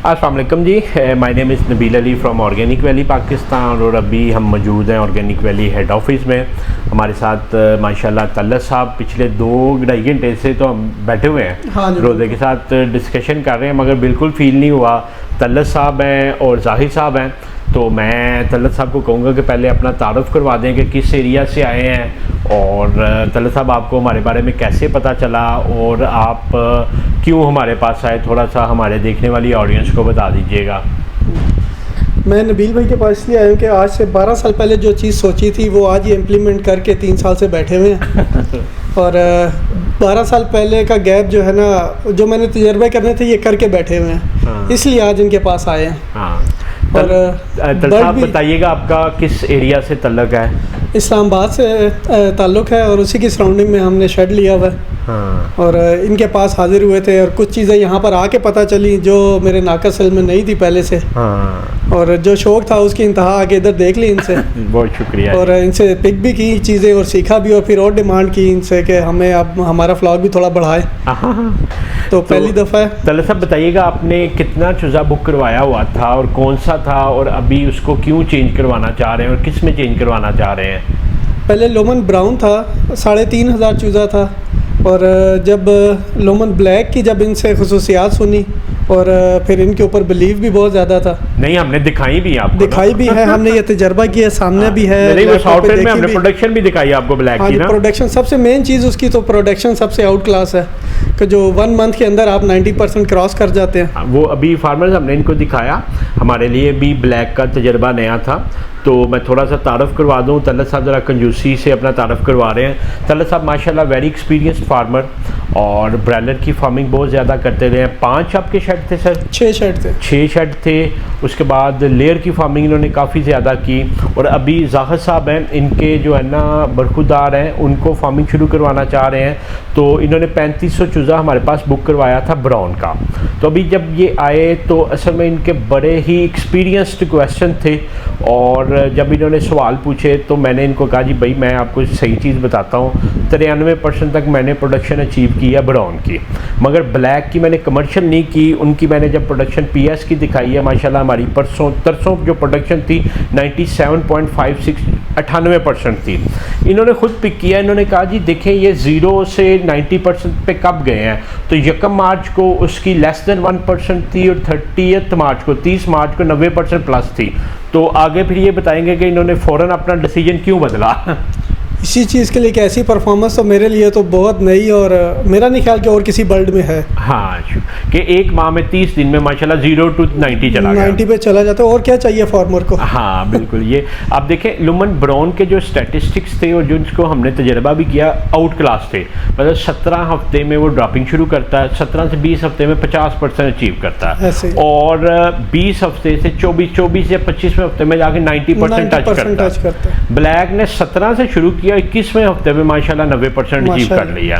अस्सलाम वालेकुम जी, my name is Nabeel Ali from organic valley Pakistan. और अभी हम मौजूद हैं ऑर्गेनिक वैली हेड ऑफिस में। हमारे साथ माशाल्लाह तल्लत साहब पिछले 2-2.5 घंटे से तो हम बैठे हुए हैं, हाँ रोज़े के साथ डिस्कशन कर रहे हैं, मगर बिल्कुल फील नहीं हुआ। तल्लत साहब हैं और जाहिद साहब हैं, तो मैं तल्लत साहब को कहूँगा कि पहले अपना तारुफ करवा दें कि किस एरिया से आए हैं और तल्लत साहब आपको हमारे बारे में कैसे पता चला और आप क्यों हमारे पास आए, थोड़ा सा हमारे देखने वाली ऑडियंस को बता दीजिएगा। मैं नबील भाई के पास इसलिए आया हूँ कि आज से 12 साल पहले जो चीज़ सोची थी वो आज ही इम्प्लीमेंट करके 3 साल से बैठे हुए हैं और 12 साल पहले का गैप जो है ना, जो मैंने तजर्बे करने थे ये करके बैठे हुए हैं। हाँ। इसलिए आज इनके पास आए हैं। हाँ, और साहब बताइएगा आपका किस एरिया से तल्लक है? इस्लामाबाद से ताल्लुक़ है और उसी की सराउंडिंग में हमने शेड लिया हुआ है। हाँ। और इनके पास हाजिर हुए थे और कुछ चीज़ें यहाँ पर आके पता चली जो मेरे नाकस इल्म में नहीं थी पहले से। हाँ। और जो शौक़ था उसकी इंतहा आके इधर देख ली इनसे। बहुत शुक्रिया। और इनसे पिक भी की चीज़ें और सीखा भी और फिर और डिमांड की इनसे कि हमें अब हमारा फ्लॉग भी थोड़ा बढ़ाए। तो पहली दफ़ा है। तल्लत साहब बताइएगा आपने कितना चूज़ा बुक करवाया हुआ था और कौन सा था और अभी उसको क्यों चेंज करवाना चाह रहे हैं और किस में चेंज करवाना चाह रहे हैं? पहले लोमन ब्राउन था, 3500 चूज़ा था। और जब लोमन ब्लैक की जब इनसे खुसूसियात सुनी और फिर इनके ऊपर बिलीव भी बहुत ज़्यादा था। नहीं, हमने दिखाई भी आपको, दिखाई भी है, हमने ये तजर्बा किया, सामने भी है। नहीं, वो सॉफ्टवेयर में हमने प्रोडक्शन भी दिखाई आपको ब्लैक की ना। प्रोडक्शन सबसे मेन चीज़ उसकी तो प्रोडक्शन सबसे आउट क्लास है कि जो 1 मंथ के अंदर आप 90% क्रॉस कर जाते हैं। वो अभी फार्मर्स हमने इनको दिखाया, हमारे लिए भी ब्लैक का तजर्बा नया था। तो मैं थोड़ा सा तारफ़ करवा दूँ, तल्लत साहब ज़रा कंजूसी से अपना तारफ़ करवा रहे हैं। तल्लत साहब माशाल्लाह वेरी एक्सपीरियंस्ड फार्मर और ब्रायलर की फार्मिंग बहुत ज़्यादा करते रहे हैं। 5 आपके शेड थे सर? 6 शेड थे। 6 शेड थे। उसके बाद लेयर की फार्मिंग इन्होंने काफ़ी ज़्यादा की। और अभी जाहिद साहब हैं, इनके जो है ना बरखुदार हैं, उनको फार्मिंग शुरू करवाना चाह रहे हैं। तो इन्होंने 3500 चूज़ा हमारे पास बुक करवाया था ब्राउन का। तो अभी जब ये आए तो असल में इनके बड़े ही एक्सपीरियंस्ड क्वेश्चन थे और जब इन्होंने सवाल पूछे तो मैंने इनको कहा जी भाई मैं आपको सही चीज़ बताता हूँ, 93% तक मैंने प्रोडक्शन अचीव की है ब्राउन की, मगर ब्लैक की मैंने कमर्शियल नहीं की। उनकी मैंने जब प्रोडक्शन पीएस की दिखाई है, माशाल्लाह हमारी तरसों जो प्रोडक्शन थी 97.56 98% थी। इन्होंने खुद पिक किया, इन्होंने कहा जी देखें ये 0 से 90% पे कब गए हैं। तो 1 मार्च को उसकी लेस देन 1% थी और 30 मार्च को 30 मार्च को 90% प्लस थी। तो आगे फिर ये बताएंगे कि इन्होंने फ़ौरन अपना डिसीजन क्यों बदला। इसी चीज़ के लिए एक ऐसी परफॉर्मेंस तो मेरे लिए तो बहुत नई और मेरा नहीं ख्याल कि और किसी वर्ल्ड में है। हाँ, कि 1 माह में 30 दिन में माशाल्लाह 0 to 90 चला गया। 90 पे चला जाता है, और क्या चाहिए फार्मर को। हाँ बिल्कुल। ये आप देखें लोमन ब्राउन के जो स्टैटिस्टिक्स थे और जिनको हमने तजर्बा भी किया आउट क्लास थे। मतलब 17 हफ्ते में वो ड्रॉपिंग शुरू करता है, 17 से 20 हफ्ते में 50% अचीव करता है और 20 हफ्ते से 24 या 25वें हफ्ते में जाके 90% टच करता है। ब्लैक ने 17 से शुरू किया, 21वें हफ्ते में माशाल्लाह 90% अचीव कर लिया।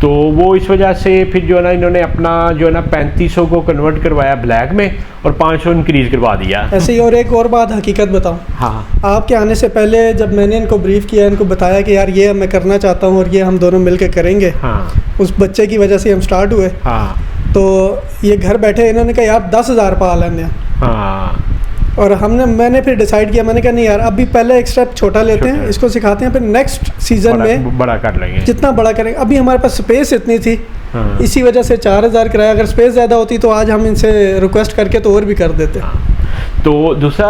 तो वो इस वजह से फिर जो है ना इन्होंने अपना जो है ना 3500 को कन्वर्ट करवाया ब्लैक में और 500 इंक्रीज करवा दिया। ऐसे ही और एक और बात हकीकत बताऊं। हाँ। आपके आने से पहले जब मैंने इनको ब्रीफ किया, इनको बताया कि यार ये मैं करना चाहता हूँ और ये हम दोनों मिलकर करेंगे। हाँ। उस बच्चे की वजह से हम स्टार्ट हुए। हाँ। तो ये घर बैठे इन्होंने कहा यार 10,000 पा लेंगे। हाँ। और मैंने फिर डिसाइड किया, मैंने कहा नहीं यार अभी पहले एक स्टेप छोटा लेते हैं, इसको सिखाते हैं, फिर नेक्स्ट सीजन में बड़ा कर लेंगे, जितना जितना बड़ा करेंगे। अभी हमारे पास स्पेस इतनी थी। हाँ। इसी वजह से 4000 कराया। अगर स्पेस ज़्यादा होती तो आज हम इनसे रिक्वेस्ट करके तो और भी कर देते। हाँ। तो दूसरा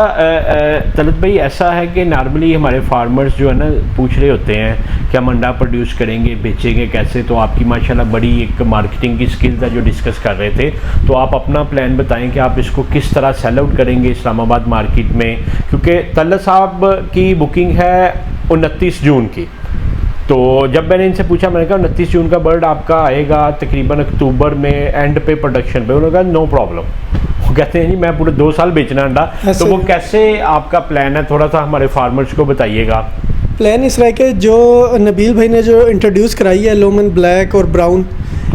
तलत भाई ऐसा है कि नॉर्मली हमारे फार्मर्स जो है ना पूछ रहे होते हैं कि हम अंडा प्रोड्यूस करेंगे, बेचेंगे कैसे। तो आपकी माशाल्लाह बड़ी एक मार्केटिंग की स्किल्स है जो डिस्कस कर रहे थे। तो आप अपना प्लान बताएं कि आप इसको किस तरह सेल आउट करेंगे इस्लामाबाद मार्केट में, क्योंकि तल्लत साहब की बुकिंग है 29 जून की। तो जब मैंने इनसे पूछा, मैंने कहा 29 जून का बर्ड आपका आएगा तकरीबन अक्टूबर में एंड पे प्रोडक्शन पे। उन्होंने कहा नो प्रॉब्लम। वो कहते हैं जी मैं पूरे 2 साल बेचना अंडा। तो वो कैसे आपका प्लान है, थोड़ा सा हमारे फार्मर्स को बताइएगा। प्लान इस तरह के जो नबील भाई ने जो इंट्रोड्यूस कराई है लोमन ब्लैक और ब्राउन,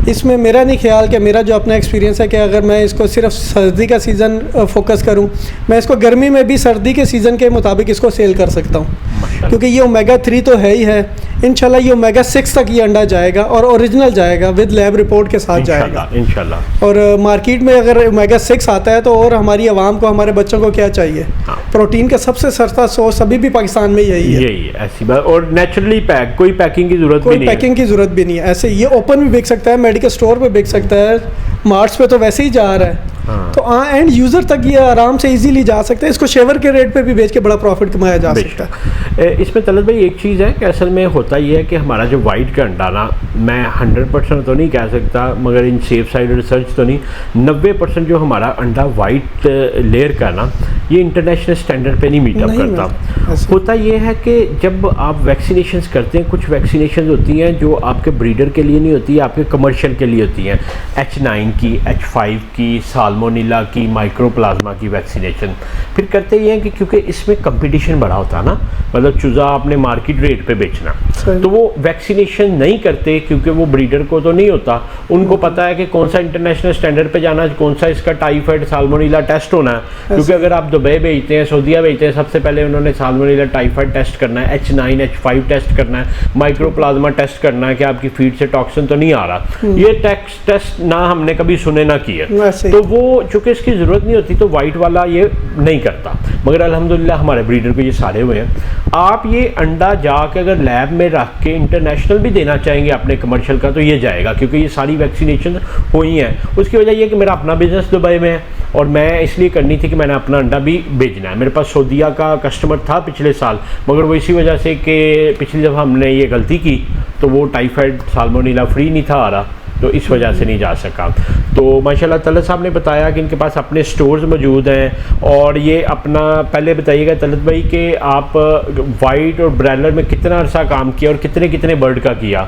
इसमें मेरा नहीं ख्याल कि मेरा जो अपना एक्सपीरियंस है कि अगर मैं इसको सिर्फ सर्दी का सीज़न फोकस करूं, मैं इसको गर्मी में भी सर्दी के सीज़न के मुताबिक इसको सेल कर सकता हूं, क्योंकि ये ओमेगा 3 तो है ही है। इंशाल्लाह ये ओमेगा 6 तक ये अंडा जाएगा और ओरिजिनल जाएगा, विद लैब रिपोर्ट के साथ जाएगा इंशाल्लाह। और मार्केट में अगर ओमेगा 6 आता है तो और हमारी आवाम को, हमारे बच्चों को क्या चाहिए? हाँ। प्रोटीन का सबसे सस्ता सोर्स अभी भी पाकिस्तान में यही है, ऐसी बात। और नेचुरली पैक, कोई पैकिंग की जरूरत भी नहीं है, पैकिंग की जरूरत भी नहीं है। ऐसे ये ओपन भी बिक सकता है, मेडिकल स्टोर पे बिक सकता है, मार्ट्स पे तो वैसे ही जा रहा है। हाँ। तो एंड यूज़र तक ये आराम से इजीली जा सकते हैं। इसको शेवर के रेट पे भी बेच के बड़ा प्रॉफिट कमाया जा सकता है। इसमें तलत भाई एक चीज़ है कि असल में होता ये है कि हमारा जो वाइट का अंडा ना, मैं 100% तो नहीं कह सकता, मगर इन सेफ साइड रिसर्च तो नहीं, 90% जो हमारा अंडा वाइट लेयर का ना, ये इंटरनेशनल स्टैंडर्ड पे नहीं मीटअप करता। होता ये है कि जब आप वैक्सीनेशंस करते हैं, कुछ वैक्सीनेशन होती हैं जो आपके ब्रीडर के लिए नहीं होती है, आपके कमर्शियल के लिए होती हैं। H9 की, H5 की, साल्मोनेला की, माइक्रोप्लाज्मा की वैक्सीनेशन फिर करते ये हैं कि क्योंकि इसमें कंपटीशन बड़ा होता है ना, मतलब चूज़ा आपने मार्केट रेट पे बेचना, तो वो वैक्सीनेशन नहीं करते क्योंकि वो ब्रीडर को तो नहीं होता, उनको पता है कि कौन सा इंटरनेशनल स्टैंडर्ड पे जाना है, कौन सा इसका टाइफाइड साल्मोनेला टेस्ट होना है। क्योंकि अगर आप दुबई भेजते हैं, सऊदीया भेजते हैं, सबसे पहले उन्होंने साल्मोनेला टाइफाइड टेस्ट करना है, H9 H5 टेस्ट करना है, माइक्रोप्लाज्मा टेस्ट करना है कि आपकी फीड से टॉक्सिन तो नहीं आ रहा। ये टेस्ट ना हमने कभी सुने ना किए, तो वो चूंकि इसकी ज़रूरत नहीं होती तो वाइट वाला ये नहीं करता। मगर अल्हम्दुलिल्लाह हमारे ब्रीडर को ये सारे हुए हैं। आप ये अंडा जाके अगर लैब में रख के इंटरनेशनल भी देना चाहेंगे अपने कमर्शियल का तो ये जाएगा, क्योंकि ये सारी वैक्सीनेशन हुई हैं। उसकी वजह ये कि मेरा अपना बिजनेस दुबई में है और मैं इसलिए करनी थी कि मैंने अपना अंडा भी भेजना है। मेरे पास सऊदीया का कस्टमर था पिछले साल, मगर वो इसी वजह से कि पिछली दफ़ा हमने ये गलती की तो वो टाइफाइड साल्मोनेला फ्री नहीं था आ रहा, तो इस वजह से नहीं जा सका। तो माशाल्लाह तलत साहब ने बताया कि इनके पास अपने स्टोर्स मौजूद हैं। और ये अपना पहले बताइएगा तलत भाई कि आप वाइट और ब्रॉयलर में कितना अरसा काम किया और कितने कितने बर्ड का किया?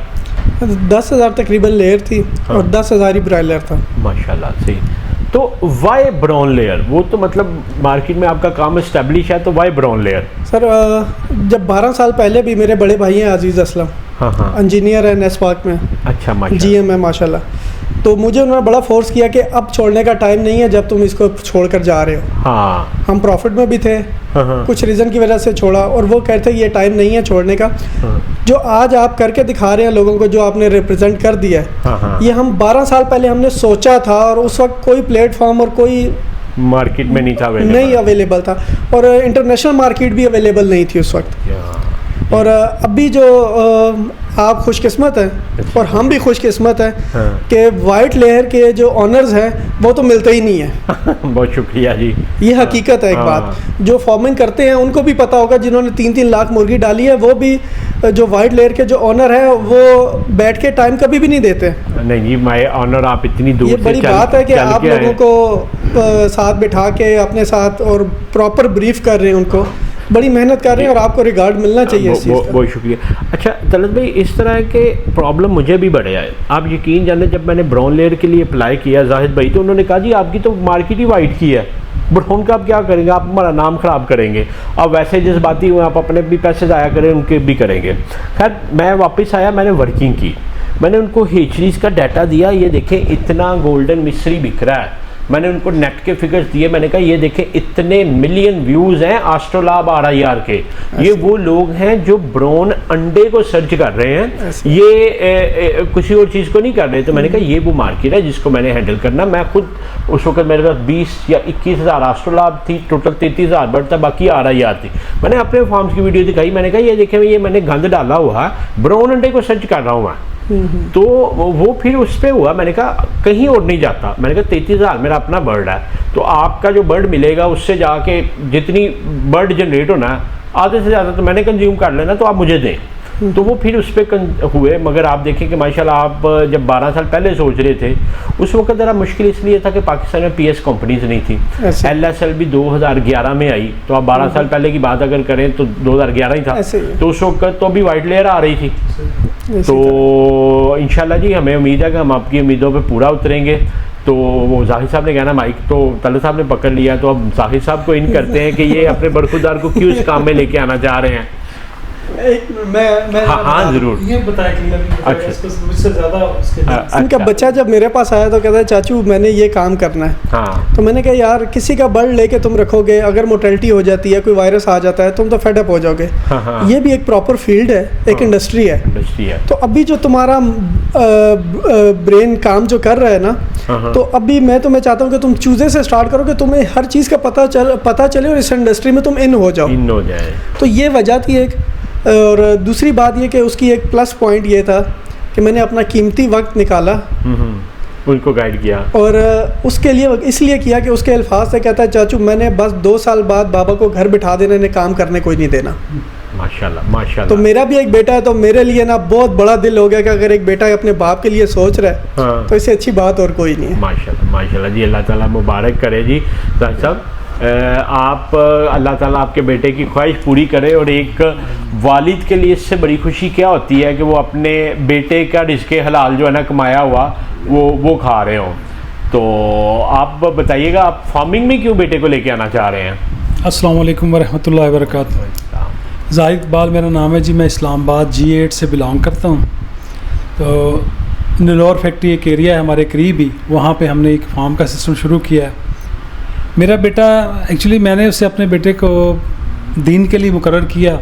10,000 तकरीबन लेयर थी। हाँ। और 10,000 ही ब्रॉयलर था। माशाल्लाह सही। तो वाई ब्राउन लेयर, वो तो मतलब मार्केट में आपका काम इस्टेब्लिश है, तो वाई ब्राउन लेयर? सर जब 12 साल पहले भी मेरे बड़े भाई हैं अजीज़ असलम, हाँ, इंजीनियर है नेस्पाक में, अच्छा GM है माशाल्लाह, तो मुझे उन्होंने बड़ा फोर्स किया कि अब छोड़ने का टाइम नहीं है जब तुम इसको छोड़कर जा रहे हो। हाँ। हम प्रॉफिट में भी थे, हाँ। कुछ रीज़न की वजह से छोड़ा और वो कहते ये टाइम नहीं है छोड़ने का। हाँ। जो आज आप करके दिखा रहे हैं लोगों को, जो आपने रिप्रेजेंट कर दिया है, हाँ। ये हम 12 साल पहले हमने सोचा था और उस वक्त कोई प्लेटफॉर्म और कोई मार्केट में नहीं था, अवेलेबल था और इंटरनेशनल मार्केट भी अवेलेबल नहीं थी उस वक्त। और अभी जो आप खुशकिस्मत हैं और हम भी खुशकिस्मत हैं, हाँ। कि वाइट लेयर के जो ऑनर्स हैं वो तो मिलते ही नहीं है। बहुत शुक्रिया जी, ये हकीकत है। एक बात जो फार्मिंग करते हैं उनको भी पता होगा, जिन्होंने 3-3 लाख मुर्गी डाली है, वो भी जो वाइट लेयर के जो ऑनर है वो बैठ के टाइम कभी भी नहीं देते। नहीं जी, माय ऑनर आप इतनी दूर, ये बड़ी बात है कि आप लोगों को साथ बिठा के अपने साथ और प्रॉपर ब्रीफ कर रहे हैं, उनको बड़ी मेहनत कर रहे हैं और आपको रिगार्ड मिलना चाहिए इस चीज़ का। बहुत शुक्रिया। अच्छा तलत भाई, इस तरह के प्रॉब्लम मुझे भी बड़े आए। आप यकीन जाने, जब मैंने ब्राउन लेयर के लिए अप्लाई किया जाहिद भाई, तो उन्होंने कहा जी आपकी तो मार्केट ही वाइट की है, ब्राउन का आप क्या करेंगे, आप हमारा नाम ख़राब करेंगे, अब वैसे जिस बात ही आप अपने भी पैसे ज़ाया करें उनके भी करेंगे। खैर मैं वापस आया, मैंने वर्किंग की, मैंने उनको हेचरीज का डाटा दिया, ये देखें इतना गोल्डन मिस्री बिक रहा है। मैंने उनको नेट के फिगर्स दिए, मैंने कहा ये देखें इतने मिलियन व्यूज़ हैं एस्ट्रोलैब RIR के। ये वो लोग हैं जो ब्राउन अंडे को सर्च कर रहे हैं, ये किसी और चीज़ को नहीं कर रहे। तो मैंने कहा ये वो मार्केट है जिसको मैंने हैंडल करना। मैं खुद उस वक्त मेरे पास 20 या 21 हज़ार एस्ट्रोलैब थी, टोटल 33,000 बर्ड था, बाकी RIR थी। मैंने अपने फार्म्स की वीडियो दिखाई, मैंने कहा ये देखें ये मैंने गंद डाला हुआ है, ब्राउन अंडे को सर्च कर रहा हूँ मैं। तो वो फिर उस पर हुआ, मैंने कहा कहीं और नहीं जाता। मैंने कहा 33,000 मेरा अपना बर्ड है, तो आपका जो बर्ड मिलेगा उससे जाके जितनी बर्ड जनरेट होना है आधे से ज़्यादा तो मैंने कंज्यूम कर लेना, तो आप मुझे दें। तो वो फिर उस पर हुए। मगर आप देखें कि माशाल्लाह आप जब 12 साल पहले सोच रहे थे, उस वक्त ज़रा मुश्किल इसलिए था कि पाकिस्तान में PS कंपनीज नहीं थी। LSL भी 2011 में आई, तो आप 12 साल पहले की बात अगर करें तो 2011 ही था, तो उस वक्त तो अभी वाइट लेयर आ रही थी। तो इंशाल्लाह जी हमें उम्मीद है कि हम आपकी उम्मीदों पे पूरा उतरेंगे। तो वो जाहिद साहब ने कहना माइक तो तलत साहब ने पकड़ लिया, तो अब जाहिद साहब को इन करते हैं कि ये अपने बरखुरदार को क्यों इस काम में लेके आना चाह रहे हैं। मैं हाँ ज़रूर। ये बताया क्लियर, अच्छा। इसको मुझसे ज़्यादा उसके इनका बच्चा जब मेरे पास आया तो कहता है चाचू मैंने ये काम करना है। हाँ तो मैंने कहा यार किसी का बर्ड लेके तुम रखोगे, अगर मोर्टेलिटी हो जाती है, कोई वायरस आ जाता है, तुम तो फेडअप हो जाओगे। हाँ हाँ ये भी एक प्रॉपर फील्ड है, एक हाँ। इंडस्ट्री है। इंडस्ट्री है। तो अभी जो तुम्हारा ब्रेन काम जो कर रहा है ना, हाँ। तो अभी मैं तुम्हें चाहता हूँ कि तुम चूजे से स्टार्ट करो कि तुम्हें हर चीज़ का पता चले और इस इंडस्ट्री में तुम इन हो जाओ। इन हो जाए। तो ये वजह थी एक। और दूसरी बात ये कि उसकी एक प्लस पॉइंट ये था कि मैंने अपना कीमती वक्त निकाला उनको गाइड किया। और उसके लिए इसलिए किया कि उसके अल्फाज से कहता है चाचू मैंने बस 2 साल बाद बाबा को घर बिठा देना, इन्हें काम करने कोई नहीं देना। माशाल्लाह माशाल्लाह। तो मेरा भी एक बेटा है, तो मेरे लिए ना बहुत बड़ा दिल हो गया कि अगर एक बेटा अपने बाप के लिए सोच रहा है हाँ। तो इससे अच्छी बात और कोई नहीं है। माशाल्लाह माशाल्लाह जी, अल्लाह ताला मुबारक करे जी। जाहिद साहब आप अल्लाह ताला आपके बेटे की ख्वाहिश पूरी करे। और एक वालिद के लिए इससे बड़ी खुशी क्या होती है कि वो अपने बेटे का रिज़्क़े हलाल जो है ना कमाया हुआ वो खा रहे हों। तो आप बताइएगा, आप फार्मिंग में क्यों बेटे को लेके आना चाह रहे हैं? अस्सलाम वालेकुम वरहमतुल्लाहि वबरकातुहू। जाहिद इकबाल मेरा नाम है जी। मैं इस्लामाबाद G8 से बिलोंग करता हूँ। तो नीलौर फैक्ट्री एक एरिया है हमारे करीब ही, वहाँ पे हमने एक फार्म का सिस्टम शुरू किया है। मेरा बेटा एक्चुअली मैंने उसे अपने बेटे को दीन के लिए मुकर्रर किया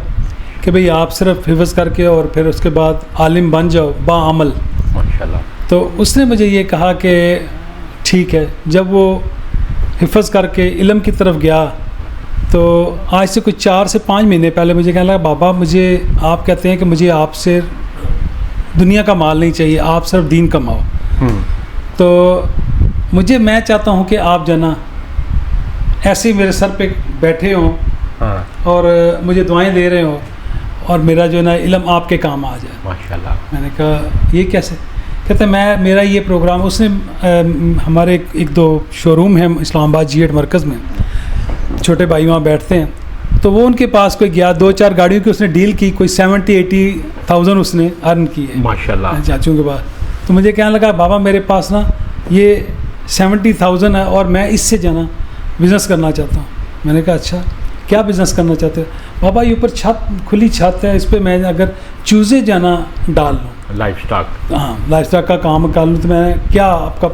कि भाई आप सिर्फ हिफ्ज़ करके और फिर उसके बाद आलिम बन जाओ बाअमल। माशाल्लाह। तो उसने मुझे ये कहा कि ठीक है। जब वो हिफ्ज़ करके इल्म की तरफ गया तो आज से कुछ 4 से 5 महीने पहले मुझे कहने लगा बाबा मुझे आप कहते हैं कि मुझे आपसे दुनिया का माल नहीं चाहिए, आप सिर्फ दीन कमाओ। तो मैं चाहता हूँ कि आप जना ऐसे ही मेरे सर पे बैठे हों हाँ। और मुझे दुआएं दे रहे हों और मेरा जो है ना इल्म आपके काम आ जाए। माशाल्लाह। मैंने कहा ये कैसे? कहते मेरा ये प्रोग्राम उसने हमारे एक 2 शोरूम है इस्लामाबाद G8 मरकज़ में, छोटे भाई वहाँ बैठते हैं। तो वो उनके पास कोई गया, 2-4 गाड़ियों की उसने डील की, कोई 70-80,000 उसने अर्न की है माशाल्लाह चाचू के पास। तो मुझे कहने लगा बाबा मेरे पास ना ये 70,000 है और मैं इससे जाना बिज़नेस करना चाहता हूँ। मैंने कहा अच्छा क्या बिज़नेस करना चाहते हो? बाबा ये ऊपर खुली छत है, इस पर मैं अगर चूज़े जाना डाल लूँ, लाइफ स्टॉक, हाँ लाइफ स्टॉक का काम कर लूँ, तो मैं क्या आपका,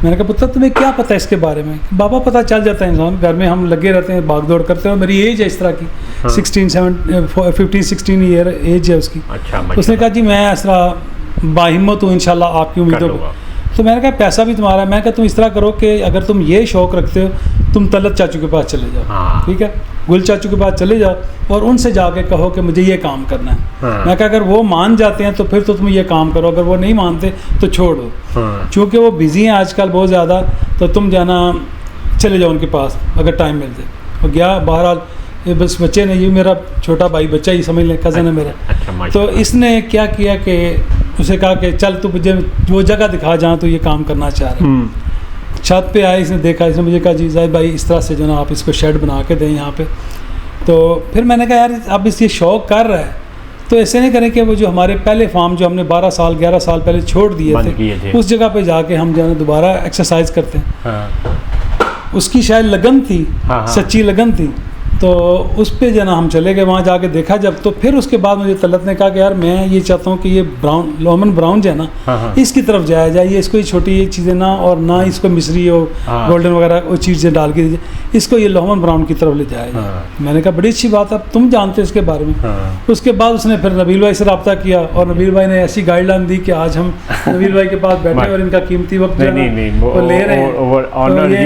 मैंने कहा पुत्र तुम्हें क्या पता है इसके बारे में? बाबा पता चल जाता है इंसान, घर में हम लगे रहते हैं, भाग दौड़ करते हैं। मेरी एज है इस तरह की, हाँ। 15-16 ईयर एज है उसकी। अच्छा। तो उसने कहा जी मैं इस तरह बाहिम्मत हूँ, इंशाल्लाह आपकी उम्मीदों पर। तो मैंने कहा पैसा भी तुम्हारा है। मैं कहा तुम इस तरह करो कि अगर तुम ये शौक़ रखते हो तुम तलत चाचू के पास चले जाओ, हाँ। ठीक है, गुल चाचू के पास चले जाओ और उनसे जाके कहो कि मुझे ये काम करना है। हाँ। मैं कहा अगर वो मान जाते हैं तो फिर तो तुम ये काम करो, अगर वो नहीं मानते तो छोड़ दो। हाँ। चूँकि वो बिज़ी हैं आजकल बहुत ज़्यादा, तो तुम जाना चले जाओ उनके पास अगर टाइम मिल जाए। और गया बहरहाल, ये बस बच्चे ने, ये मेरा छोटा भाई बच्चा ही समझ लें, कज़न है मेरा। अच्छा। तो इसने क्या किया कि उसे कहा कि चल तू मुझे वो जगह दिखा जहाँ तू ये काम करना चाह रहा है। छत पे आए, इसने देखा, इसने मुझे कहा जी जाहिद भाई इस तरह से जो ना आप इसको शेड बना के दें यहाँ पे। तो फिर मैंने कहा यार अब इस ये शौक़ कर रहा है तो ऐसे नहीं करें कि वो जो हमारे पहले फार्म जो हमने 12 साल 11 साल पहले छोड़ दिए थे उस जगह पे जाके हम जो है दोबारा एक्सरसाइज करते हैं। हाँ। उसकी शायद लगन थी, हाँ। सच्ची लगन थी। तो उस पे जो ना हम चले गए, वहाँ जाके देखा जब, तो फिर उसके बाद मुझे तलत ने कहा कि यार मैं ये चाहता हूँ कि ये ब्राउन लोमन ब्राउन जो है ना, हाँ। इसकी इसकी तरफ जाया जाए। ये इसको ये छोटी ये चीज़ें ना, और ना इसको मिस्री और गोल्डन वगैरह वो चीज़ें डाल के दीजिए, इसको ये लोमन ब्राउन की तरफ ले जाया जाए। हाँ। मैंने कहा बड़ी अच्छी बात है, अब तुम जानते हो इसके बारे में। हाँ। उसके बाद उसने फिर नबील भाई से रब्ता किया और नबील भाई ने ऐसी गाइडलाइन दी कि आज हम नबील भाई के पास बैठे और इनका कीमती वक्त वो ले रहे हैं। ऑनर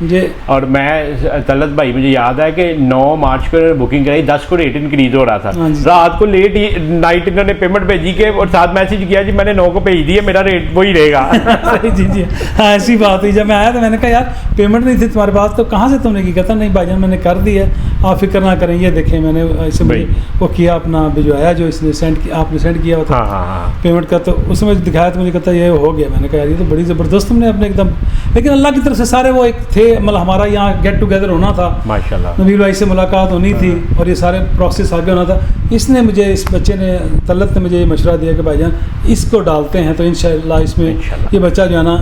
जी। और मैं तलत भाई मुझे याद है कि 9 मार्च को बुकिंग कराई, 10 को रेट इंक्रीज हो रहा था, रात को लेट नाइट इन्होंने पेमेंट भेजी के और साथ मैसेज किया जी मैंने 9 को भेज दिया, मेरा रेट वही रहेगा। जी जी हाँ ऐसी बात हुई। जब मैं आया तो मैंने कहा यार पेमेंट नहीं थी तुम्हारे पास, तो कहाँ से तुमने की? कहता नहीं भाईजान मैंने कर दी है, आप फिक्र ना करें। ये देखें मैंने ऐसे मुझे वो किया, अपना भिजवाया जो इसने आपने सेंड किया हुआ था पेमेंट का, तो उसमें मुझे दिखाया तो मुझे कहता ये हो गया। मैंने कहा यार ये तो बड़ी ज़बरदस्त तुमने अपने एकदम, लेकिन अल्लाह की तरफ से सारे वो एक थे, मतलब हमारा यहाँ गेट टुगेदर होना था, माशाल्लाह नबील भाई से मुलाकात होनी थी और ये सारे प्रोसेस आगे होना था। इसने मुझे, इस बच्चे ने, तलत ने मुझे ये मशवरा दिया कि भाईजान इसको डालते हैं तो इंशाल्लाह इसमें ये बच्चा जो है ना,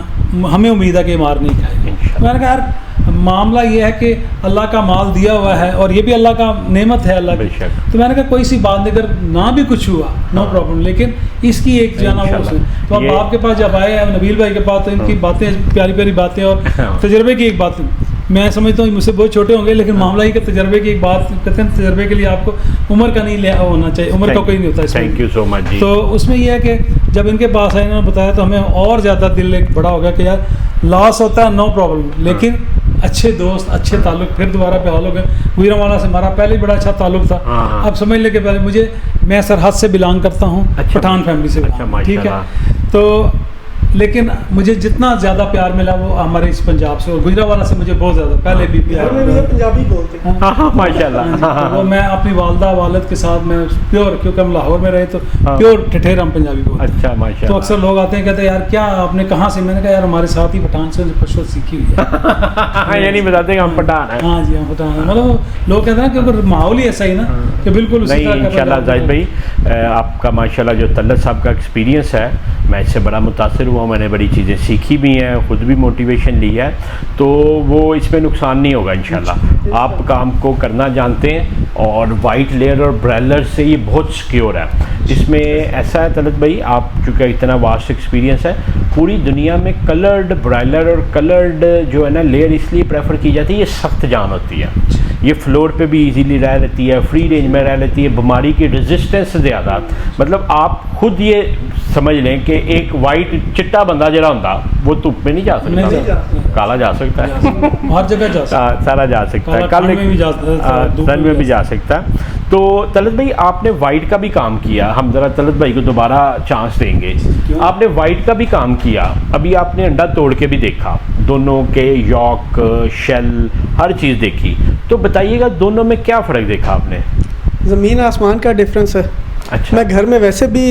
हमें उम्मीद है कि मार नहीं खाएगा। मैंने कहा यार मामला ये है कि अल्लाह का माल दिया हुआ है और ये भी अल्लाह का नेमत है अल्लाह की। बेशक। तो मैंने कहा कोई सी बात नहीं, अगर ना भी कुछ हुआ नो प्रॉब्लम, लेकिन इसकी एक जो है ना वो इंशाल्लाह। तो अब ये- आपके पास जब आए हैं नबील भाई के पास, तो इनकी बातें प्यारी प्यारी बातें और तजर्बे की एक बात मैं समझता हूँ, मुझसे बहुत छोटे होंगे लेकिन मामला ही के तजर्बे की एक बात कहते हैं, तजर्बे के लिए आपको उम्र का नहीं लिया होना चाहिए, उम्र का कोई नहीं होता इसमें। थैंक यू सो मच जी। तो उसमें यह है कि जब इनके पास आए, इन्होंने बताया तो हमें और ज़्यादा दिल एक बड़ा हो गया कि यार लॉस होता है नो प्रॉब्लम, लेकिन अच्छे दोस्त अच्छे ताल्लुक फिर दोबारा बहाल हो गए। गुजरांवाला से हमारा पहले ही बड़ा अच्छा ताल्लुक था। हाँ। अब समझ ले के पहले मैं सरहद से बिलोंग करता हूँ, अच्छा। पठान फैमिली से अच्छा, belong, ठीक है। माशाल्लाह। तो लेकिन मुझे जितना ज़्यादा प्यार मिला वो हमारे इस पंजाब से, और गुजरांवाला से मुझे बहुत ज़्यादा पहले भी प्यार घर में भी मिला। ये पंजाबी बोलते हैं। हाँ हाँ माशाल्लाह। हाँ जी, तो वो मैं अपनी वालदा वालिद के साथ मैं प्योर, क्योंकि हम लाहौर में रहे तो हाँ। प्योर ठठेर हम पंजाबी बोलते हैं। अच्छा तो माशाल्लाह। अक्सर लोग आते हैं कहते हैं यार क्या आपने कहाँ से, मैंने कहा यार हमारे साथ ही पठान से पशु सीखी हुई है। ये नहीं बताते कि हम पठान हैं। हाँ जी, हम पठान हैं। मतलब लोग कहते हैं कि माहौल ही ऐसा ही ना कि बिल्कुल उसी नहीं तरह का इंशाल्लाह पंजाब जाहिद भाई, आपका माशाल्लाह जो तलत साहब का एक्सपीरियंस है, मैं इससे बड़ा मुतासर हुआ, मैंने बड़ी चीज़ें सीखी भी हैं, खुद भी मोटिवेशन ली है, तो वो इसमें नुकसान नहीं होगा इंशाल्लाह। आप काम को करना जानते हैं और वाइट लेयर और ब्रायलर से ये बहुत सिक्योर है। इसमें ऐसा है तलत भाई, आप चूँकि इतना वास्ट एक्सपीरियंस है, पूरी दुनिया में कलर्ड ब्रायलर और कलर्ड जो है ना लेयर इसलिए प्रेफर की जाती है, ये सख्त जान होती है, ये फ्लोर पे भी इजीली रह लेती है, फ्री रेंज में रह लेती है, बीमारी की रेजिस्टेंस ज़्यादा। मतलब आप खुद ये समझ लें कि एक वाइट चिट्टा बंदा जरा होता वो धुप में नहीं जा नहीं जा सकता, सकता। काला जा सकता है, हर जगह जा सकते सारा जा सकता है, काला ठंड में भी जा सकता है, धूप सन में भी जा सकता है। तो तलत भाई आपने वाइट का भी काम किया, हम ज़रा तलत भाई को दोबारा चांस देंगे। आपने वाइट का भी काम किया, अभी आपने अंडा तोड़ के भी देखा, दोनों के यॉक शेल हर चीज़ देखी, तो बताइएगा दोनों में क्या फ़र्क देखा आपने? ज़मीन आसमान का डिफरेंस है। अच्छा मैं घर में वैसे भी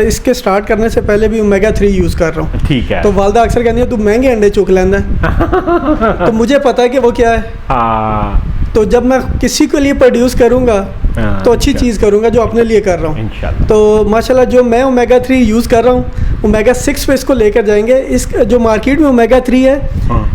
इसके स्टार्ट करने से पहले भी ओमेगा 3 यूज़ कर रहा हूँ। ठीक है। तो वालदा अक्सर कहती है तू महंगे अंडे चुक लेना है। तो मुझे पता है कि वो क्या है। हाँ तो जब मैं किसी के लिए प्रोड्यूस करूँगा हाँ, तो अच्छी अच्छा। चीज़ करूँगा जो अपने लिए कर रहा हूँ। इंशाल्लाह। तो माशाल्लाह जो मैं ओमेगा 3 यूज़ कर रहा हूँ, ओमेगा 6 पे इसको लेकर जाएंगे। इस जो मार्केट में ओमेगा 3 है हाँ,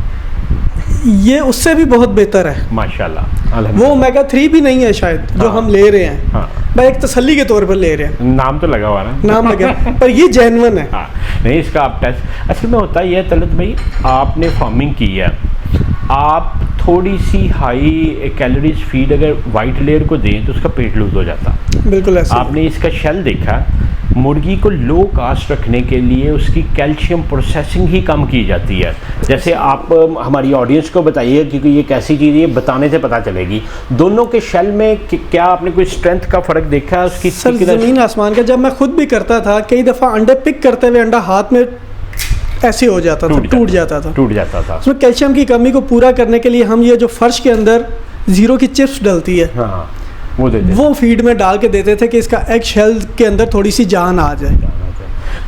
ये उससे भी बहुत बेहतर है। माशाल्लाह वो अल्हम्दुलिल्लाह। ओमेगा 3 भी नहीं है शायद जो हाँ। हम ले रहे हैं, हाँ मैं एक तसल्ली के तौर पर ले रहे हैं, नाम तो लगा हुआ ना। नाम लगे पर ये जेन्युइन है। हाँ नहीं, इसका आप टेस्ट असल में होता ही है तलत भाई, आपने फार्मिंग की है, आप थोड़ी सी हाई कैलोरीज फीड अगर वाइट लेयर को दें तो उसका पेट लूज हो जाता। बिल्कुल ऐसा ही। आपने इसका शेल देखा, मुर्गी को लो कास्ट रखने के लिए उसकी कैल्शियम प्रोसेसिंग ही कम की जाती है। जैसे आप हमारी ऑडियंस को बताइए, क्योंकि ये कैसी चीज़ है, ये बताने से पता चलेगी दोनों के शेल में क्या आपने कोई स्ट्रेंथ का फ़र्क देखा है उसकी? सर ज़मीन आसमान का। जब मैं खुद भी करता था, कई दफ़ा अंडे पिक करते हुए अंडा हाथ में ऐसे हो जाता था, टूट जाता था। टूट जाता था। उसमें कैल्शियम की कमी को पूरा करने के लिए हम ये जो फर्श के अंदर जीरो की चिप्स डलती है हाँ वो देते वो फीड में डाल के देते थे कि इसका एग शेल के अंदर थोड़ी सी जान आ जाए।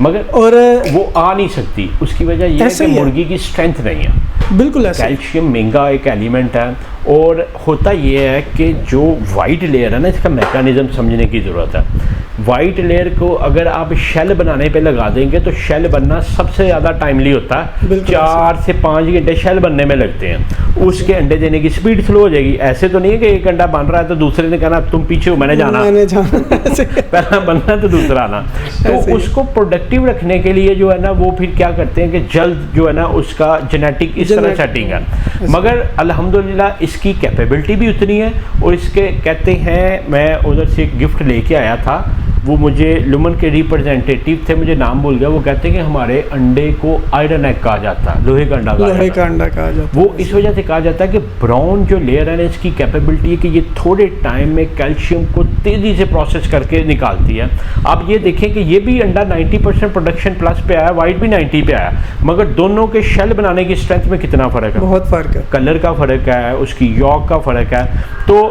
मगर और वो आ नहीं सकती, उसकी वजह यह है ऐसे कि ही है। मुर्गी की स्ट्रेंथ नहीं है। बिल्कुल ऐसा ही। कैल्शियम महंगा एक एलिमेंट है, और होता ये है कि जो वाइट लेयर है ना, इसका मैकेनिज्म समझने की ज़रूरत है। वाइट लेयर को अगर आप शेल बनाने पे लगा देंगे तो शेल बनना सबसे ज़्यादा टाइमली होता है, बिल्कुल 4 से 5 घंटे शेल बनने में लगते हैं। उसके अंडे देने की स्पीड स्लो हो जाएगी। ऐसे तो नहीं है कि एक अंडा बन रहा है तो दूसरे ने कहना तुम पीछे हो, मैंने जाना ऐसे। पहला बनना तो दूसरा आना। तो ऐसे ही। उसको प्रोडक्टिव रखने के लिए जो है ना वो फिर क्या करते हैं कि जल्द जो है ना उसका जेनेटिक इस तरह Genetic, सेटिंग है। मगर अल्हम्दुलिल्लाह इसकी कैपेबिलिटी भी उतनी है। और इसके कहते हैं, मैं उधर से एक गिफ्ट लेके आया था, वो मुझे लुमन के रिप्रेजेंटेटिव थे, मुझे नाम भूल गया, वो कहते हैं कि हमारे अंडे को आयरन एग कहा जाता है, लोहे का अंडा कहा लोहे जाता का है। अंडा कहा जाता वो इस वजह से कहा जाता है कि ब्राउन जो लेयर है ना, इसकी कैपेबिलिटी है कि ये थोड़े टाइम में कैल्शियम को तेज़ी से प्रोसेस करके निकालती है। आप ये देखें कि ये भी अंडा 90% प्रोडक्शन प्लस पे आया, वाइट भी 90 पे आया, मगर दोनों के शेल बनाने की स्ट्रेंथ में कितना फ़र्क है? बहुत फ़र्क है। कलर का फ़र्क है, उसकी यॉक का फ़र्क है। तो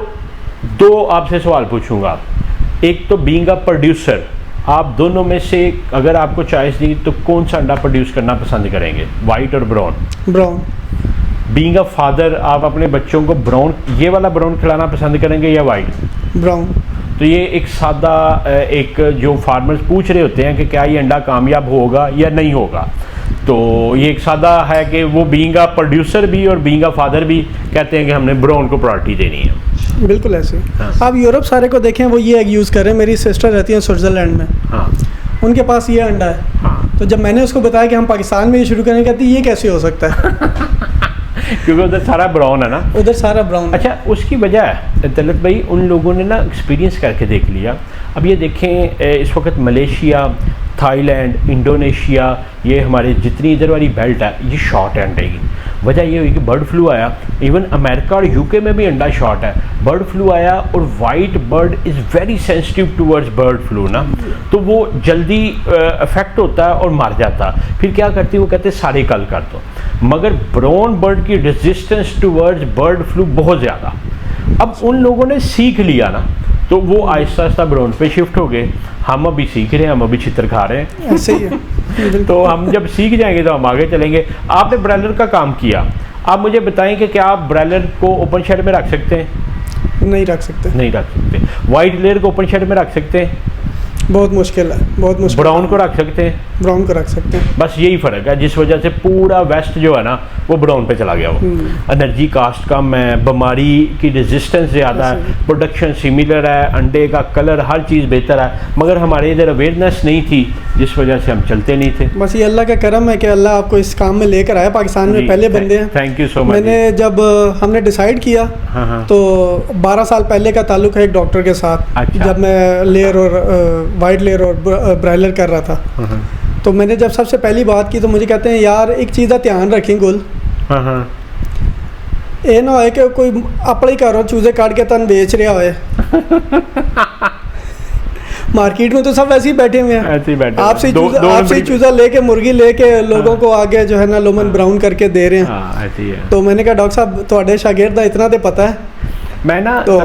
दो आपसे सवाल पूछूंगा, एक तो बीइंग अ प्रोड्यूसर, आप दोनों में से अगर आपको चॉइस दी तो कौन सा अंडा प्रोड्यूस करना पसंद करेंगे, वाइट और brown? Brown. Being a father, आप अपने बच्चों को ब्राउन, ये वाला ब्राउन खिलाना पसंद करेंगे या वाइट? ब्राउन। तो ये एक सादा एक जो फार्मर्स पूछ रहे होते हैं कि क्या ये अंडा कामयाब होगा या नहीं होगा, तो ये एक सादा है कि वो बीइंग अ प्रोड्यूसर भी और बीइंग अ फादर भी कहते हैं कि हमने ब्राउन को प्रायोरिटी देनी है। बिल्कुल ऐसे। हाँ। आप यूरोप सारे को देखें, वो ये एग यूज़ करें। मेरी सिस्टर रहती है स्विट्ज़रलैंड में, हाँ उनके पास ये अंडा है। हाँ, तो जब मैंने उसको बताया कि हम पाकिस्तान में ये शुरू करें, कहती ये कैसे हो सकता है। क्योंकि उधर सारा ब्राउन है ना। उधर सारा ब्राउन। अच्छा, उसकी वजह है तलत भाई, उन लोगों ने ना एक्सपीरियंस करके देख लिया। अब ये देखें इस वक्त मलेशिया, थाईलैंड, इंडोनेशिया, ये हमारे जितनी इधर वाली बेल्ट है ये शॉर्ट है अंडे की। वजह ये हुई कि बर्ड फ्लू आया, इवन अमेरिका और यूके में भी अंडा शॉर्ट है। बर्ड फ्लू आया और white bird is very sensitive towards bird flu ना, तो वो जल्दी अफेक्ट होता है और मर जाता। फिर क्या करती है, वो कहते हैं सारे कल कर दो। मगर ब्राउन बर्ड की रेजिस्टेंस टूवर्ड्स बर्ड फ्लू बहुत ज़्यादा। अब उन लोगों ने सीख लिया ना, तो वो आहिस्ता आहिस्ता ब्राउन पे शिफ्ट हो गए। हम अभी सीख रहे हैं, हम अभी चित्र खा रहे हैं। ऐसे ही है। तो हम जब सीख जाएंगे तो हम आगे चलेंगे। आपने ब्रायलर का काम किया, आप मुझे बताएं कि क्या आप ब्रायलर को ओपन शेड में रख सकते हैं? नहीं रख सकते। नहीं रख सकते। वाइट लेयर को ओपन शेड में रख सकते हैं? बहुत मुश्किल है, बहुत मुश्किल। ब्राउन को रख सकते हैं? ब्राउन को रख सकते हैं। बस यही फ़र्क है जिस वजह से पूरा वेस्ट जो है ना वो ब्राउन पे चला गया। वो एनर्जी कास्ट कम है, बीमारी की रेजिस्टेंस ज़्यादा है, प्रोडक्शन सिमिलर है, अंडे का कलर हर चीज़ बेहतर है, मगर हमारे इधर अवेयरनेस नहीं थी जिस वजह से हम चलते नहीं थे। बस ये अल्लाह का करम है कि अल्लाह आपको इस काम में लेकर आया। पाकिस्तान में पहले बंदे हैं। Thank you so much. मैंने जब हमने डिसाइड किया, हाँ हाँ, तो 12 साल पहले का ताल्लुक है एक डॉक्टर के साथ। अच्छा। जब मैं लेयर और वाइट लेयर और ब्रायलर कर रहा था, हाँ तो मैंने जब सबसे पहली बात की तो मुझे कहते हैं यार एक चीज़ का ध्यान रखें गुल, हाँ हाँ, ये ना हो कि कोई अपने घरों चूजे काट के तन बेच रहा होए। मार्केट में तो सब ऐसे ही बैठे हुए हैं, ऐसे ही बैठे आपसे चूजा लेके मुर्गी लेके लोगों को आगे जो है ना लोमन ब्राउन करके दे रहे हैं। हाँ, ऐसे ही है। तो मैंने कहा डॉक्टर साहब थोड़े शागिर्द दा इतना तो पता है, मैं ना तो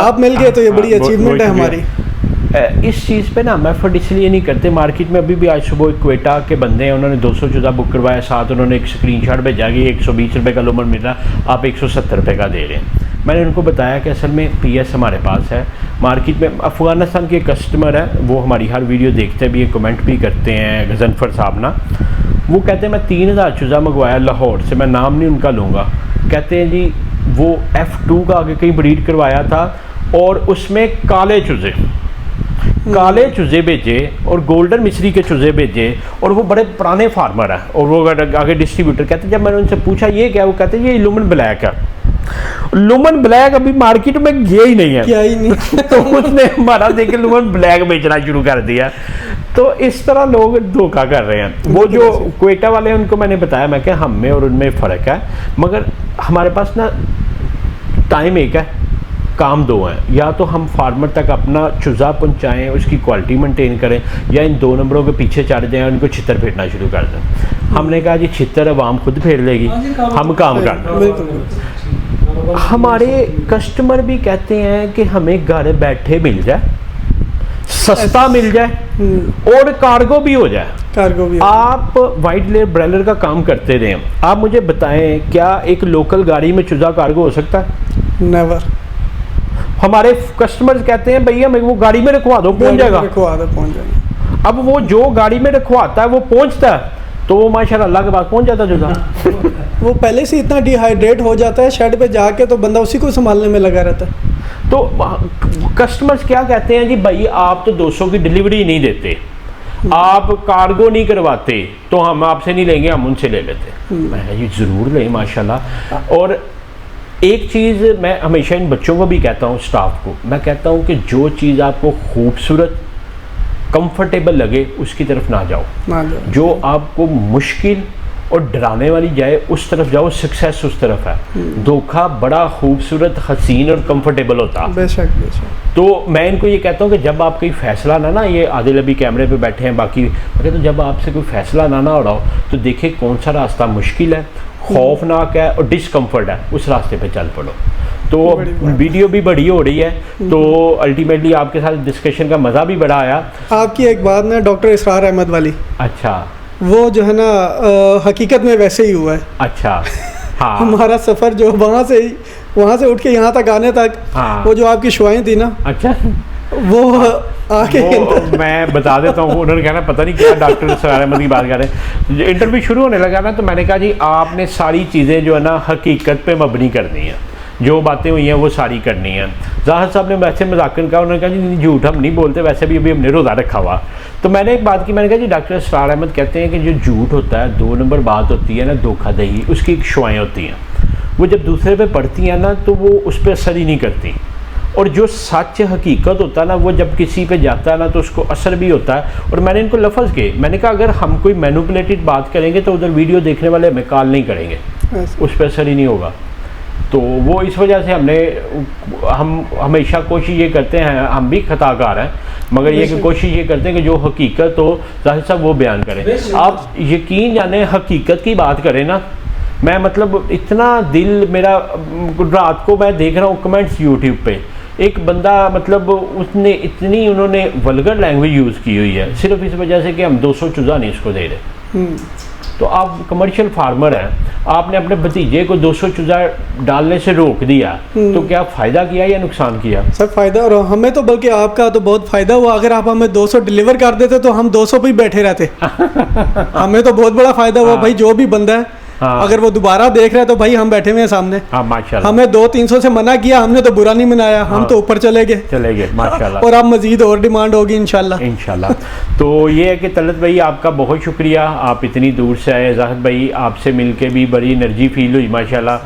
आप मिल गए तो ये बड़ी अचीवमेंट है हमारी। इस चीज़ पे ना मैं एफर्ट इसलिए नहीं करते। मार्केट में अभी भी आज सुबह क्वेटा के बंदे हैं, उन्होंने 200 चूजा बुक करवाया, साथ उन्होंने एक स्क्रीनशॉट भेजा कि 120 रुपये का लोमन मिल रहा, आप 170 रुपये का दे रहे हैं। मैंने उनको बताया कि असल में पीएस हमारे पास है मार्केट में। अफ़गानिस्तान के कस्टमर हैं, वो हमारी हर वीडियो देखते भी हैं, कमेंट भी करते हैं, गजनफर साहब ना, वो कहते हैं मैं 3000 चूजा मंगवाया लाहौर से, मैं नाम नहीं उनका लूँगा। कहते हैं जी वो F2 का आगे कहीं ब्रीड करवाया था और उसमें काले चूजे भेजे और गोल्डन मिस्री के चूजे भेजे, और वो बड़े पुराने फार्मर हैं और वो आगे डिस्ट्रीब्यूटर। कहते हैं जब मैंने उनसे पूछा ये क्या, वो कहते हैं ये लुमन ब्लैक है। लुमन ब्लैक अभी मार्केट में गया ही नहीं है, क्या ही नहीं। तो उसने हमारा देख के लुमन ब्लैक बेचना शुरू कर दिया। तो इस तरह लोग धोखा कर रहे हैं। वो जो क्वेटा वाले हैं उनको मैंने बताया, मैं क्या हम में और उनमें फ़र्क है, मगर हमारे पास ना टाइम एक है, काम दो हैं। या तो हम फार्मर तक अपना चूज़ा पहुंचाएं, उसकी क्वालिटी मेंटेन करें, या इन 2 नंबरों के पीछे चढ़ जाएं और उनको छितर फेरना शुरू कर दें। हमने कहा जी छितर आवाम खुद फेर लेगी, हम काम कर दें। हमारे कस्टमर भी कहते हैं कि हमें घर बैठे मिल जाए, सस्ता मिल जाए और कार्गो भी हो जाए। कार्गो भी। आप वाइट लेयर ब्रायलर का काम करते रहे, आप मुझे बताएं क्या एक लोकल गाड़ी में चूजा कार्गो हो सकता है? नेवर। हमारे कस्टमर्स कहते हैं भैया मैं वो गाड़ी में रखवा दो, पहुंच जाएगा। पहुंच जाएगा। अब वो जो गाड़ी में रखवाता है वो पहुंचता है, तो वो माशाल्लाह अल्लाह के बाद पहुंच जाता है चूजा। वो पहले से इतना डिहाइड्रेट हो जाता है शेड पे जाके, तो बंदा उसी को संभालने में लगा रहता है। तो कस्टमर्स क्या कहते हैं जी भाई आप तो 200 की डिलीवरी नहीं देते, आप कार्गो नहीं करवाते, तो हम आपसे नहीं लेंगे, हम उनसे ले लेते। मैं ये ज़रूर लें माशाल्लाह। और एक चीज़ मैं हमेशा इन बच्चों को भी कहता हूँ, स्टाफ को मैं कहता हूँ कि जो चीज़ आपको खूबसूरत कंफर्टेबल लगे उसकी तरफ ना जाओ, जो आपको मुश्किल और डराने वाली जाए उस तरफ जाओ, सक्सेस उस तरफ है। धोखा बड़ा खूबसूरत, हसीन और कंफर्टेबल होता है। बेशक बेशक। तो मैं इनको ये कहता हूँ कि जब आप कोई फैसला ना ये आदिल अभी कैमरे पे बैठे हैं, बाकी तो जब आपसे कोई फैसला ना हो रहा हो तो देखिए कौन सा रास्ता मुश्किल है, खौफनाक है और डिसकम्फर्ट है, उस रास्ते पे चल पड़ो। तो वीडियो भी बड़ी हो रही है, तो अल्टीमेटली आपके साथ डिस्कशन का मज़ा भी बड़ा आया। आपकी एक बात ना डॉक्टर इसरार अहमद वाली, अच्छा, वो जो है ना हकीकत में वैसे ही हुआ है। अच्छा, हाँ। हमारा सफ़र जो वहाँ से उठ के यहाँ तक आने तक, हाँ। वो जो आपकी शुआएं थी ना, अच्छा, वो आके वो मैं बता देता हूँ। उन्होंने कहना पता नहीं क्या डॉक्टर सरार अहमद की बात कर रहे हैं। इंटरव्यू शुरू होने लगा ना, तो मैंने कहा जी आपने सारी चीज़ें जो है ना हकीकत पे मबनी करनी है, जो बातें हुई हैं वो सारी करनी है। जाहिर साहब ने वैसे मजाकन कहा, उन्होंने कहा जी नहीं झूठ हम नहीं बोलते, वैसे भी अभी हमने रोज़ा रखा हुआ। तो मैंने एक बात की, मैंने कहा जी डॉक्टर सरार अहमद कहते हैं कि जो झूठ होता है 2 नंबर बात होती है ना धोखाधड़ी, उसकी एक शुआएँ होती हैं, वो जब दूसरे पे पड़ती हैं ना तो वो उस पर असर ही नहीं करती। और जो सच हकीकत होता है ना वो जब किसी पे जाता है ना तो उसको असर भी होता है। और मैंने इनको लफ्ज़ के, मैंने कहा अगर हम कोई मैनिपुलेटेड बात करेंगे तो उधर वीडियो देखने वाले हमें कॉल नहीं करेंगे, उस पर असर ही नहीं होगा। तो वो इस वजह से हम हमेशा कोशिश ये करते हैं, हम भी खताकार हैं, मगर ये कि कोशिश ये करते हैं कि जो हकीकत हो जाहिर साहब वो बयान करें। आप यकीन जाने हकीकत की बात करें ना, मैं मतलब इतना दिल मेरा, रात को मैं देख रहा हूँ कमेंट्स यूट्यूब पे, एक बंदा मतलब उसने इतनी उन्होंने वल्गर लैंग्वेज यूज़ की हुई है सिर्फ इस वजह से कि हम 200 चूज़ा नहीं इसको दे रहे। तो आप कमर्शियल फार्मर हैं, आपने अपने भतीजे को 200 चूज़ा डालने से रोक दिया, तो क्या फ़ायदा किया या नुकसान किया? सर फ़ायदा, और हमें तो बल्कि आपका तो बहुत फ़ायदा हुआ। अगर आप हमें 200 डिलीवर कर देते तो हम 200 पे ही बैठे रहते। हमें तो बहुत बड़ा फ़ायदा हुआ भाई। जो भी बंदा है अगर वो दोबारा देख रहा है तो भाई हम बैठे हुए हैं सामने। माशाल्लाह। हमें 200-300 से मना किया, हमने तो बुरा नहीं मनाया, हम तो ऊपर चले गए माशाल्लाह। और अब मजीद और डिमांड होगी इंशाल्लाह। तो ये है कि तलत भाई आपका बहुत शुक्रिया, आप इतनी दूर से आए। जाहिद भाई आपसे मिलके भी बड़ी एनर्जी फील हुई माशाल्लाह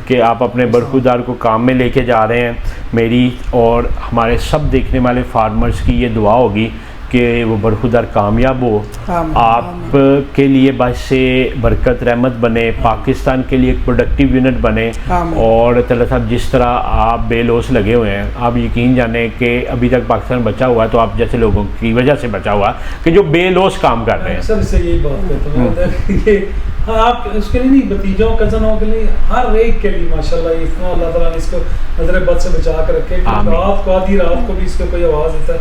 कि आप अपने बरखुदार को काम में लेके जा रहे हैं। मेरी और हमारे सब देखने वाले फार्मर्स की ये दुआ होगी कि वो बरखुदार कामयाब हो, आप के लिए बस से बरकत रहमत बने, पाकिस्तान के लिए एक प्रोडक्टिव यूनिट बने। और तल्ला साहब जिस तरह आप बेलोस लगे हुए हैं, आप यकीन जाने कि अभी तक पाकिस्तान बचा हुआ है तो आप जैसे लोगों की वजह से बचा हुआ है कि जो बेलोस काम कर रहे हैं। सबसे यही बात कहता हूं ये आप उसके लिए नहीं, भतीजों कज़नों के लिए, हर एक के लिए माशाल्लाह इतना अल्लाह ताला ने इसको नजर बद से बचा कर रखे। रात को आधी रात को भी इसको कोई आवाज़ देता है,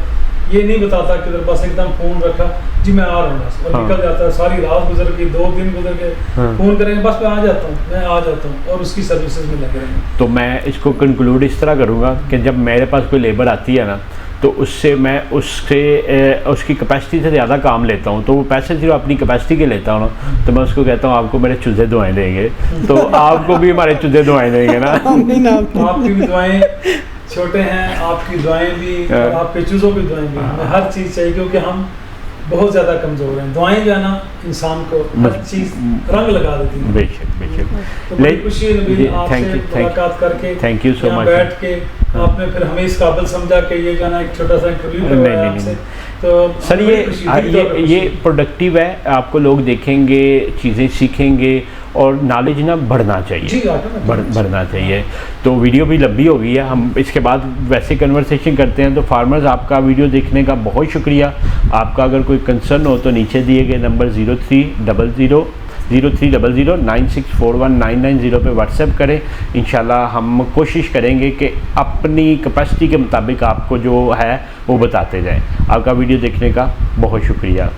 ये नहीं बताता कि उधर बस एकदम फ़ोन रखा जी मैं आ रहा हूँ बस, और निकल जाता है। सारी रात गुजर गई, 2 दिन गुजर गए, फ़ोन करेंगे बस मैं आ जाता हूँ और उसकी सर्विसेज में लगे रहेंगे। तो मैं इसको कंक्लूड इस तरह करूँगा कि जब मेरे पास कोई लेबर आती है ना तो उससे मैं उसकी कैपेसिटी से ज़्यादा काम लेता हूँ, तो वो पैसे सिर्फ अपनी कैपेसिटी के लेता हूँ ना, तो मैं उसको कहता हूँ आपको मेरे चूज़े दुआएं देंगे, तो आपको भी हमारे चूज़े दुआएं देंगे ना। आपकी भी दुआएं, छोटे हैं आपकी दुआएं भी, और आपके चूज़ों की दुआएं भी, हमें हर चीज़ चाहिए क्योंकि हम बहुत ज़्यादा कमज़ोर हैं। दुआएं जो है ना इंसान को हर चीज़ रंग लगा देती है। बेशक। तो बड़ी खुशी है नबील आपसे मुलाकात करके, थैंक यू सो मच। बैठ के आपने फिर हमें इस काबिल समझा कि ये जो है ना एक छोटा सा इंटरव्यू करवाया आपसे। तो सर ये प्रोडक्टिव है, आपको लोग देखेंगे, चीज़ें सीखेंगे और नॉलेज ना बढ़ना चाहिए, बढ़ना चाहिए। तो वीडियो भी लंबी हो गई है, हम इसके बाद वैसे कन्वर्सेशन करते हैं। तो फार्मर्स आपका वीडियो देखने का बहुत शुक्रिया। आपका अगर कोई कंसर्न हो तो नीचे दिए गए नंबर 030096419990 पे व्हाट्सएप करें। इंशाल्लाह हम कोशिश करेंगे कि अपनी कैपेसिटी के मुताबिक आपको जो है वो बताते जाएं। आपका वीडियो देखने का बहुत शुक्रिया।